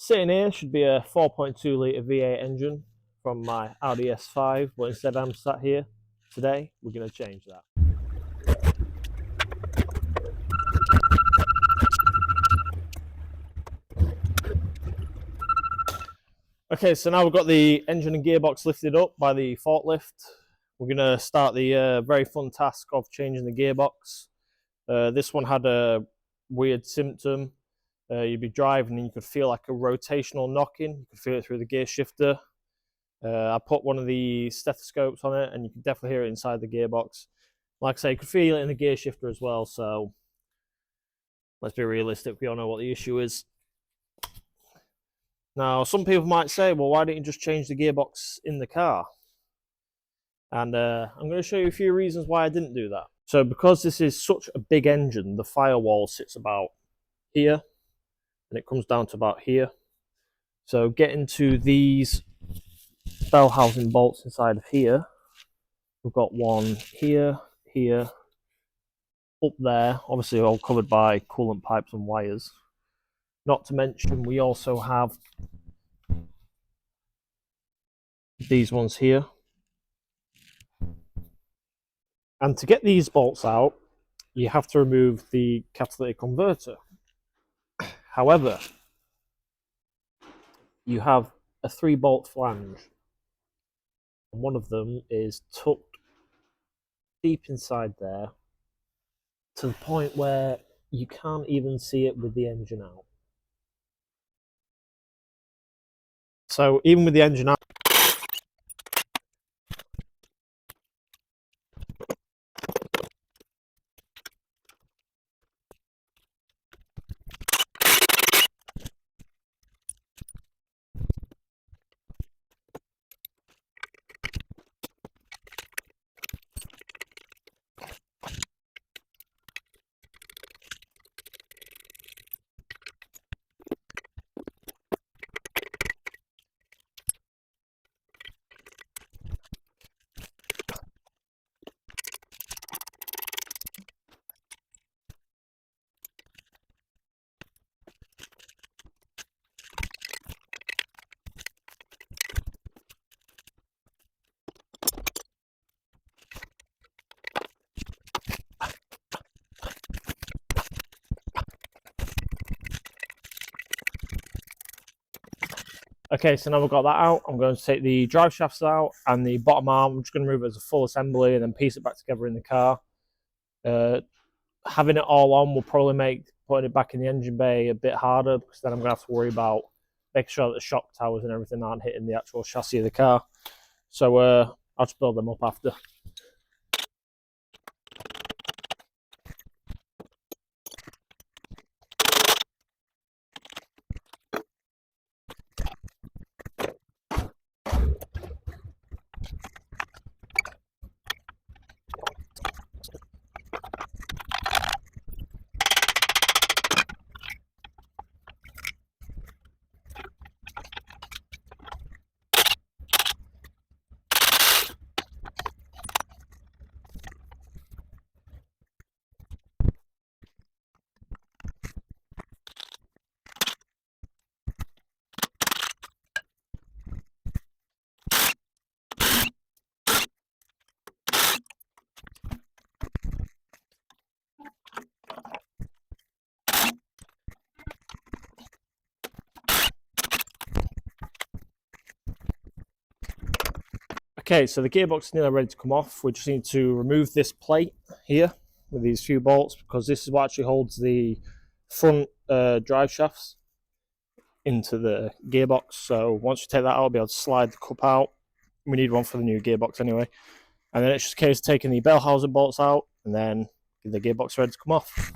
Sitting here should be a 4.2 litre V8 engine from my Audi S5, but instead I'm sat here today, we're going to change that. Okay, so now we've got the engine and gearbox lifted up by the forklift. We're going to start the very fun task of changing the gearbox. This one had a weird symptom. You'd be driving and you could feel like a rotational knocking. You could feel it through the gear shifter. I put one of the stethoscopes on it and you can definitely hear it inside the gearbox. Like I say, you could feel it in the gear shifter as well, so let's be realistic, we all know what the issue is. Now, some people might say, well, why don't you just change the gearbox in the car? And I'm going to show you a few reasons why I didn't do that. So because this is such a big engine, the firewall sits about here and it comes down to about here. So getting to these bell housing bolts inside of here, we've got one here, here, up there, obviously all covered by coolant pipes and wires. Not to mention we also have these ones here. And to get these bolts out, you have to remove the catalytic converter. However, you have a 3-bolt flange. And one of them is tucked deep inside there to the point where you can't even see it with the engine out. So even with the engine out, okay, so now we've got that out, I'm going to take the drive shafts out and the bottom arm. I'm just going to remove it as a full assembly and then piece it back together in the car. Having it all on will probably make putting it back in the engine bay a bit harder, because then I'm going to have to worry about making sure that the shock towers and everything aren't hitting the actual chassis of the car. So I'll just build them up after. Okay, so the gearbox is nearly ready to come off. We just need to remove this plate here with these few bolts, because this is what actually holds the front drive shafts into the gearbox. So once you take that out, I'll be able to slide the cup out. We need one for the new gearbox anyway. And then it's just a case of taking the bell housing bolts out and then get the gearbox ready to come off.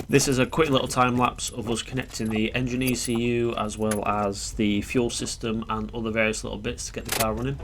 This is a quick little time lapse of us connecting the engine ECU as well as the fuel system and other various little bits to get the car running.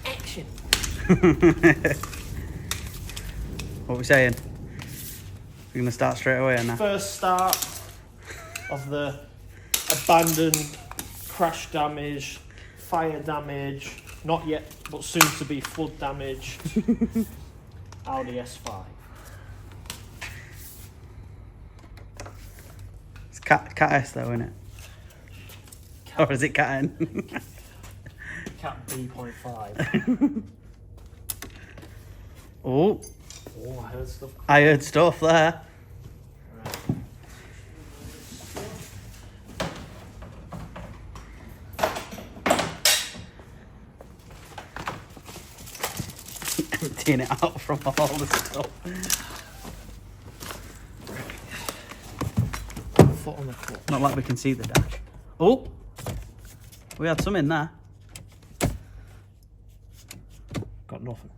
Action. What are we saying? We're going to start straight away on that. First start of the abandoned, crash damage, fire damage, not yet but soon to be flood damage Audi S5. It's cat S though, isn't it? Or is it cat N? Cat B.5. Oh, Oh, I heard stuff. I heard stuff there. Emptying it out from all the stuff. Foot on the clutch. Not like we can see the dash. Oh, We had some in there. Got nothing.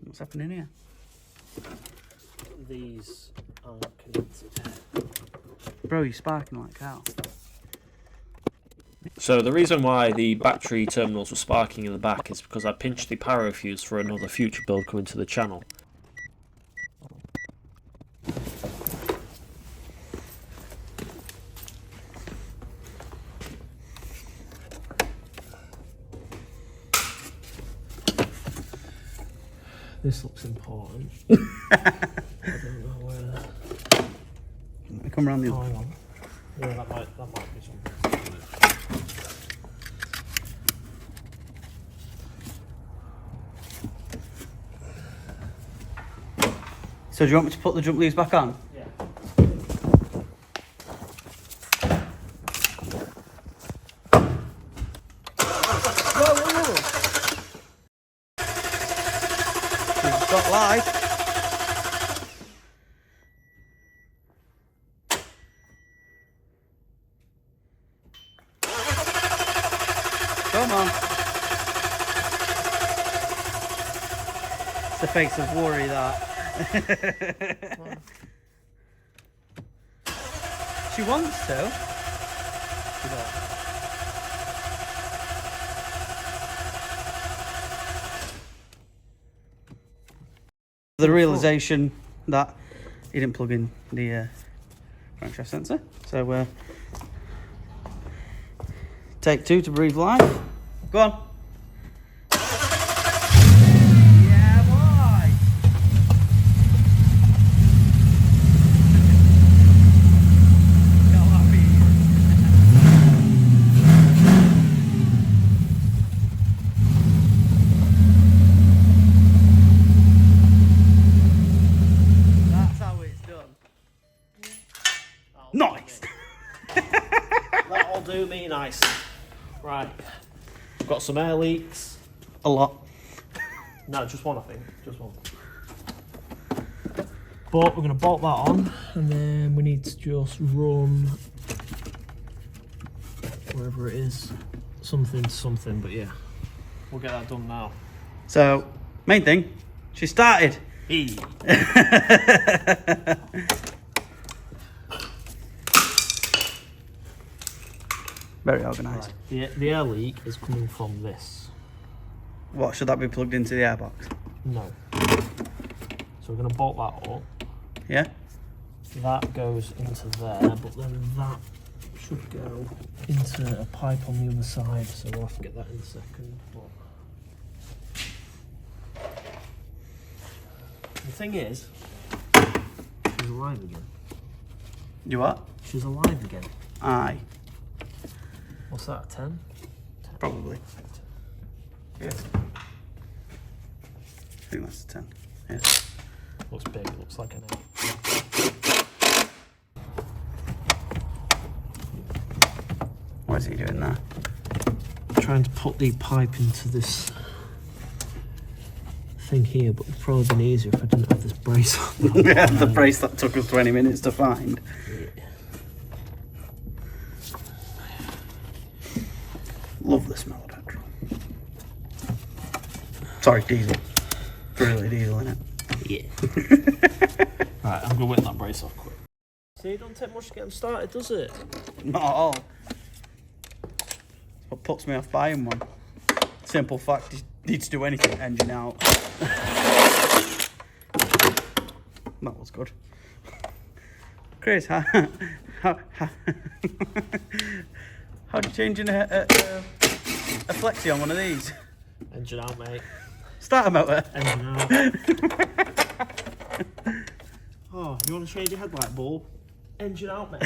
What's happening here? These aren't connected. Bro, you're sparking like hell. So the reason why the battery terminals were sparking in the back is because I pinched the power fuse for another future build coming to the channel. This looks important. I don't know where. Let me come around the Oh, other. hang on. Yeah, that might be something. So do you want me to put the jump leaves back on? Yeah. It's got light. Come on. It's the face of worry, that. She wants to. The realization that he didn't plug in the crankshaft sensor. So take 2 to breathe life. Go on. Yeah, boy. Go happy. That's how it's done. Nice. That'll do me nice. Right. We've got some air leaks. A lot. No, just one, I think. Just one. But we're going to bolt that on, and then we need to just run wherever it is. Something to something, but yeah. We'll get that done now. So, main thing, she started. Hey. Very organised. The air leak is coming from this. What, should that be plugged into the airbox? No. So we're going to bolt that up. Yeah? That goes into there, but then that should go into a pipe on the other side, so we'll have to get that in a second. But the thing is, she's alive again. You what? She's alive again. Aye. What's that, 10? Probably. Yeah. I think that's a 10. Yeah. Looks big, it looks like an 8. What is he doing there? Trying to put the pipe into this thing here, but it'd probably been easier if I didn't have this brace on. Yeah, the brace that took us 20 minutes to find. Love the smell of petrol. Sorry, diesel. Really diesel, innit? Yeah. Right, I'm gonna whip that brace off quick. See, it don't take much to get them started, does it? Not at all. What puts me off buying one. Simple fact, he needs to do anything, engine out. That was good. Chris, how do you change in a flexi on one of these? Engine out, mate. Starter motor. Engine out. Oh, you want to change your headlight bulb? Engine out, mate.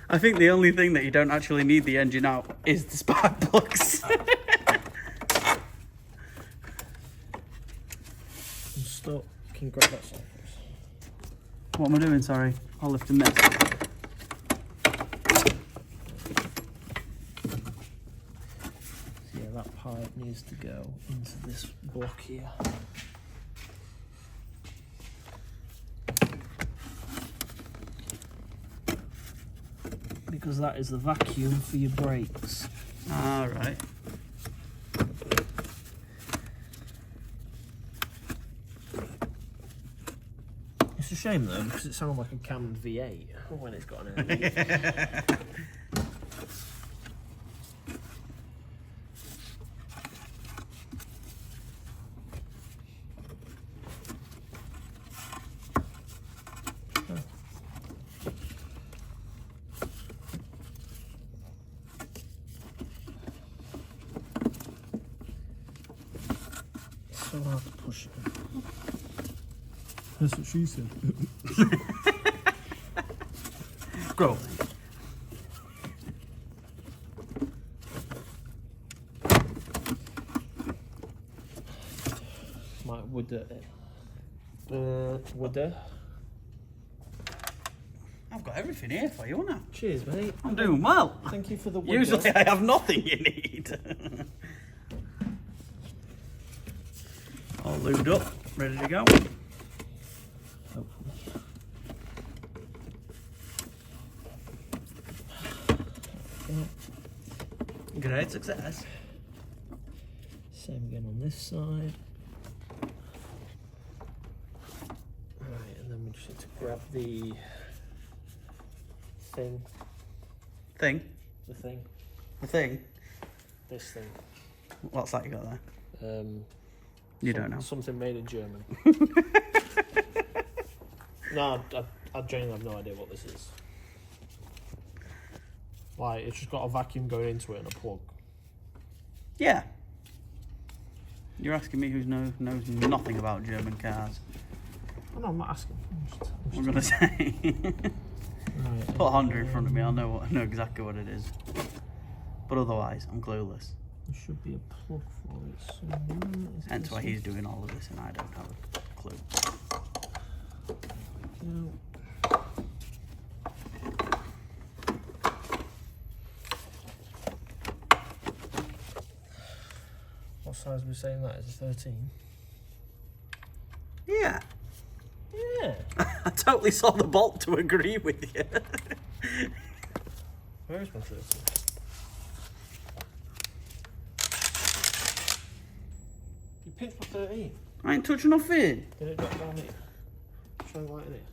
I think the only thing that you don't actually need the engine out is the spark plugs. I'm stuck. Can you grab that side first? What am I doing? Sorry, I'll lift in this. Yeah, that pipe needs to go into this block here. Because that is the vacuum for your brakes. Alright. It's a shame though, because it sounds like a Cameron V8 when it's got an LED. So hard to push it. That's what she said. Grow. Might would would I've got everything here for you, haven't I? Cheers, mate. I'm doing well. Thank you for the wood. Usually I have nothing you need. All lubed up, ready to go. Hopefully. Great success. Same again on this side. Right, and then we just need to grab the thing. Thing? The thing. The thing? This thing. What's that you got there? You don't know. Something made in German. No, I genuinely have no idea what this is. Like, it's just got a vacuum going into it and a plug. Yeah. You're asking me who knows nothing about German cars. Oh, no, I'm not asking. I'm going to say. Right, Put a Honda in front of me, I know exactly what it is. But otherwise, I'm clueless. there should be a plug for it somewhere. Hence why he's doing all of this and I don't have a clue. No. What size are we saying that is? A 13? Yeah. Yeah. I totally saw the bolt to agree with you. Where is my 13? You pinched my 13. I ain't touching nothing. Did it drop down here? Show light in it.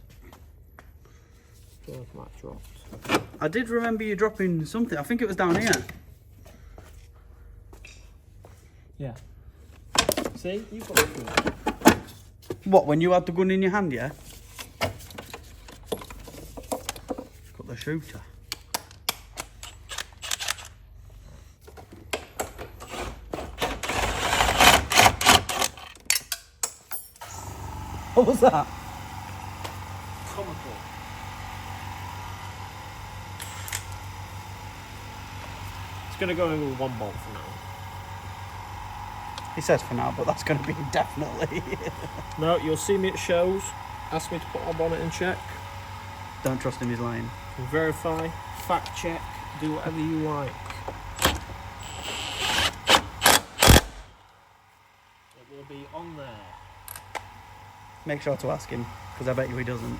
Feel like it might have dropped. I did remember you dropping something. I think it was down here. Yeah. See? You've got it. What, when you had the gun in your hand, yeah? Got the shooter. What was that? Comical. It's going to go in with one bolt for now. He says for now, but that's going to be indefinitely. No, you'll see me at shows. Ask me to put my bonnet in check. Don't trust him, he's lying. Verify, fact check, do whatever you like. It will be on there. Make sure to ask him, because I bet you he doesn't.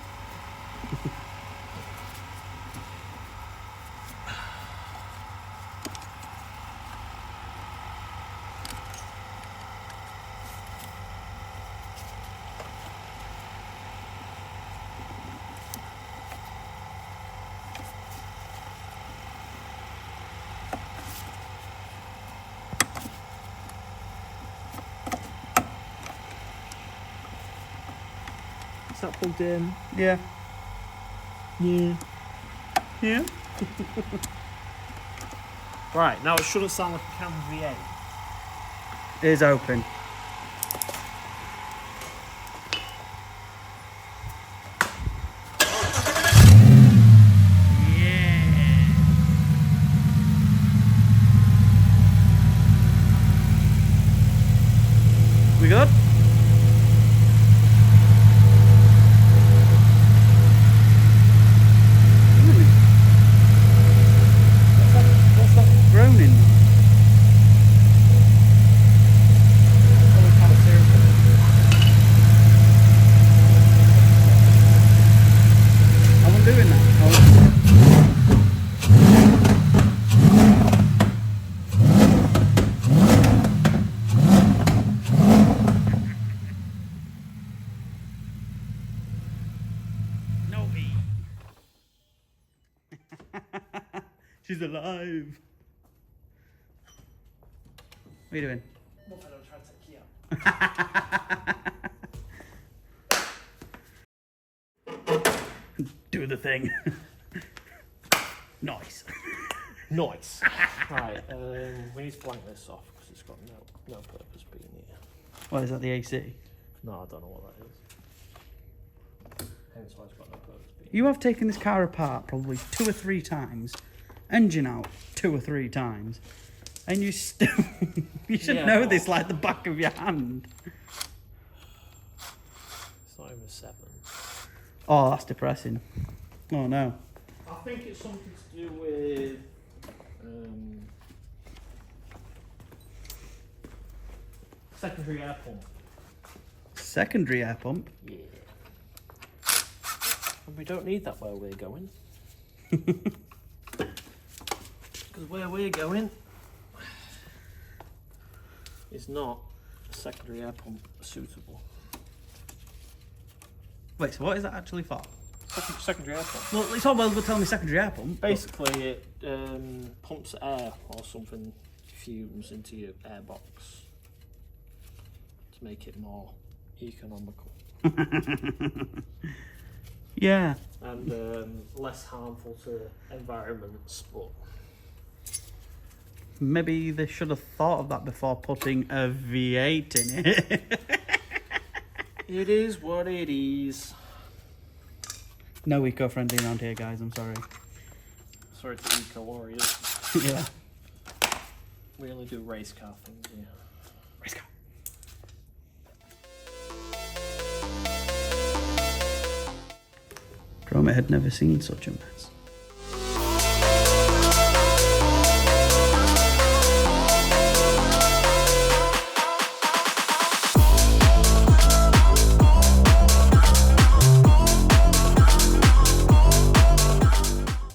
Is that plugged in? Yeah. Yeah. Yeah? Right, now it shouldn't sound like a Cameron V8. It is open. We good? What's that groaning? doing that? No me. She's alive. What are you doing? Nothing, I'm trying to take you out. Do the thing. Nice. Nice. Right, we need to blank this off because it's got no purpose being here. What is that, the AC? No, I don't know what that is. Hence why it's got no purpose being You have taken this car apart probably 2 or 3 times, engine out 2 or 3 times, and you still... you should know this like the back of your hand. It's not even 7. Oh, that's depressing. Oh no. I think it's something to do with secondary air pump. Secondary air pump? Yeah. And we don't need that where we're going. Because where we're going is not a secondary air pump suitable. Wait, so what is that actually for? Secondary air pump. Well, it's all well telling me secondary air pump. Basically, it pumps air or something, fumes into your airbox to make it more economical. Yeah. And less harmful to environments, but Maybe they should have thought of that before putting a V8 in it. it is what it is. No eco-friendly around here, guys, I'm sorry. Sorry to eco warriors. Yeah. We only do race car things, yeah. Race car. Chroma had never seen such a mess.